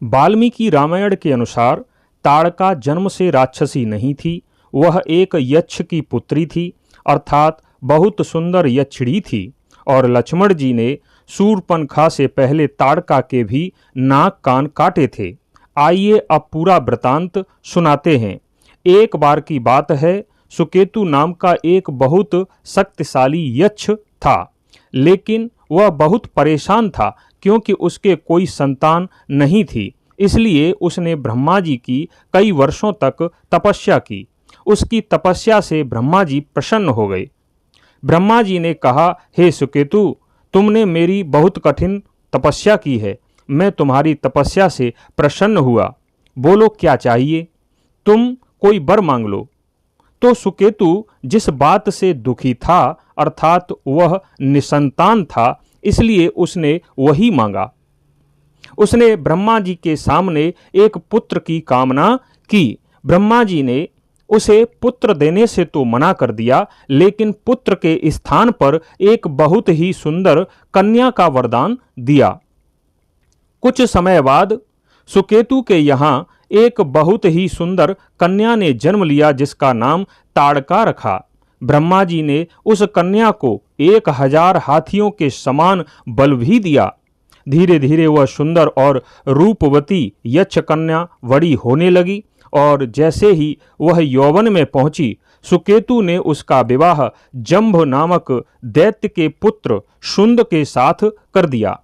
वाल्मीकि रामायण के अनुसार ताड़का जन्म से राक्षसी नहीं थी, वह एक यक्ष की पुत्री थी, अर्थात बहुत सुंदर यक्षिणी थी। और लक्ष्मण जी ने शूर्पणखा से पहले ताड़का के भी नाक कान काटे थे। आइए अब पूरा वृतांत सुनाते हैं। एक बार की बात है, सुकेतु नाम का एक बहुत शक्तिशाली यक्ष था, लेकिन वह बहुत परेशान था क्योंकि उसके कोई संतान नहीं थी। इसलिए उसने ब्रह्मा जी की कई वर्षों तक तपस्या की। उसकी तपस्या से ब्रह्मा जी प्रसन्न हो गए। ब्रह्मा जी ने कहा, हे सुकेतु, तुमने मेरी बहुत कठिन तपस्या की है, मैं तुम्हारी तपस्या से प्रसन्न हुआ। बोलो क्या चाहिए, तुम कोई वर मांग लो। तो सुकेतु जिस बात से दुखी था, अर्थात वह निसंतान था, इसलिए उसने वही मांगा। उसने ब्रह्मा जी के सामने एक पुत्र की कामना की। ब्रह्मा जी ने उसे पुत्र देने से तो मना कर दिया, लेकिन पुत्र के स्थान पर एक बहुत ही सुंदर कन्या का वरदान दिया। कुछ समय बाद सुकेतु के यहाँ एक बहुत ही सुंदर कन्या ने जन्म लिया, जिसका नाम ताड़का रखा। ब्रह्मा जी ने उस कन्या को 1000 हाथियों के समान बल भी दिया। धीरे धीरे वह सुंदर और रूपवती यक्ष कन्या बड़ी होने लगी, और जैसे ही वह यौवन में पहुंची, सुकेतु ने उसका विवाह जंभ नामक दैत्य के पुत्र शुंद के साथ कर दिया।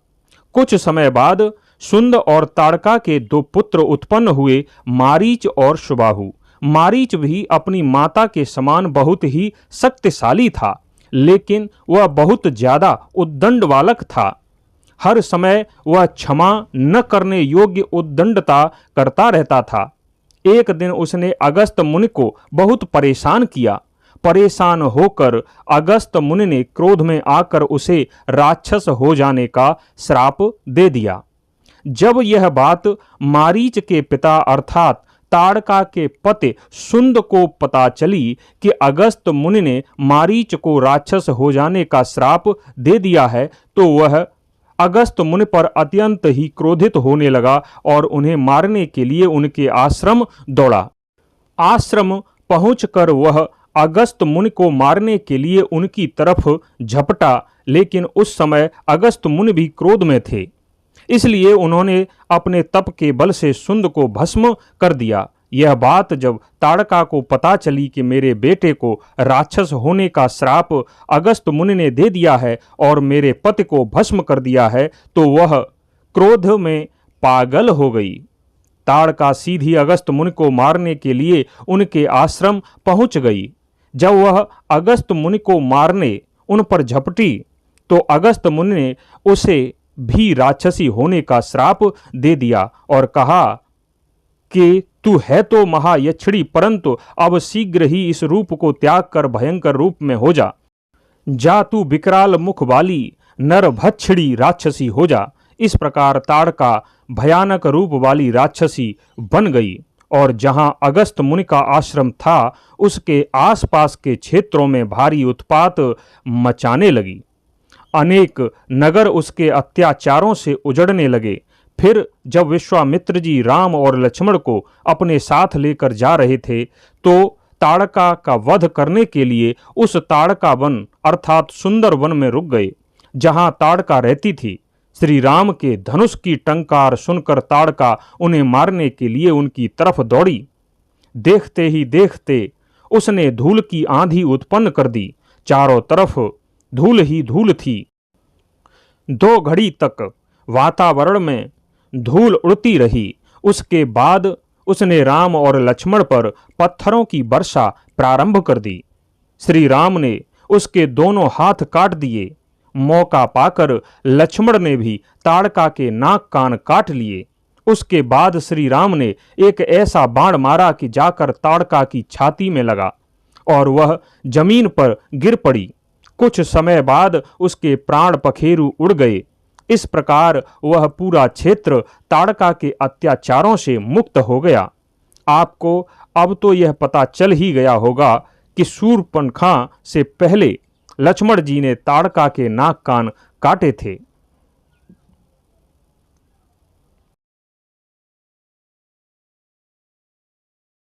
कुछ समय बाद शुंद और ताड़का के 2 पुत्र उत्पन्न हुए, मारीच और सुबाहु। मारीच भी अपनी माता के समान बहुत ही शक्तिशाली था, लेकिन वह बहुत ज्यादा उद्दंड बालक था। हर समय वह क्षमा न करने योग्य उद्दंडता करता रहता था। एक दिन उसने अगस्त मुनि को बहुत परेशान किया। परेशान होकर अगस्त मुनि ने क्रोध में आकर उसे राक्षस हो जाने का श्राप दे दिया। जब यह बात मारीच के पिता अर्थात ताड़का के पति शुंद को पता चली कि अगस्त मुनि ने मारीच को राक्षस हो जाने का श्राप दे दिया है, तो वह अगस्त मुनि पर अत्यंत ही क्रोधित होने लगा और उन्हें मारने के लिए उनके आश्रम दौड़ा। आश्रम पहुंचकर वह अगस्त मुनि को मारने के लिए उनकी तरफ झपटा, लेकिन उस समय अगस्त मुनि भी क्रोध में थे, इसलिए उन्होंने अपने तप के बल से शुंद को भस्म कर दिया। यह बात जब ताड़का को पता चली कि मेरे बेटे को राक्षस होने का श्राप अगस्त मुनि ने दे दिया है और मेरे पति को भस्म कर दिया है, तो वह क्रोध में पागल हो गई। ताड़का सीधी अगस्त मुनि को मारने के लिए उनके आश्रम पहुंच गई। जब वह अगस्त मुनि को मारने उन पर झपटी, तो अगस्त मुनि ने उसे भी राक्षसी होने का श्राप दे दिया और कहा कि तू है तो महायक्षिणी, परंतु अब शीघ्र ही इस रूप को त्याग कर भयंकर रूप में हो जा। जा तू विकराल मुख वाली नरभक्षिणी राक्षसी हो जा। इस प्रकार ताड़का भयानक रूप वाली राक्षसी बन गई और जहां अगस्त मुनि का आश्रम था, उसके आसपास के क्षेत्रों में भारी उत्पात मचाने लगी। अनेक नगर उसके अत्याचारों से उजड़ने लगे। फिर जब विश्वामित्र जी राम और लक्ष्मण को अपने साथ लेकर जा रहे थे, तो ताड़का का वध करने के लिए उस ताड़का वन अर्थात सुंदर वन में रुक गए, जहां ताड़का रहती थी। श्री राम के धनुष की टंकार सुनकर ताड़का उन्हें मारने के लिए उनकी तरफ दौड़ी। देखते ही देखते उसने धूल की आंधी उत्पन्न कर दी। चारों तरफ धूल ही धूल थी। 2 घड़ी तक वातावरण में धूल उड़ती रही। उसके बाद उसने राम और लक्ष्मण पर पत्थरों की वर्षा प्रारंभ कर दी। श्री राम ने उसके दोनों हाथ काट दिए। मौका पाकर लक्ष्मण ने भी ताड़का के नाक कान काट लिए। उसके बाद श्री राम ने एक ऐसा बाण मारा कि जाकर ताड़का की छाती में लगा और वह जमीन पर गिर पड़ी। कुछ समय बाद उसके प्राण पखेरु उड़ गए। इस प्रकार वह पूरा क्षेत्र ताड़का के अत्याचारों से मुक्त हो गया। आपको अब तो यह पता चल ही गया होगा कि शूर्पणखा से पहले लक्ष्मण जी ने ताड़का के नाक कान काटे थे।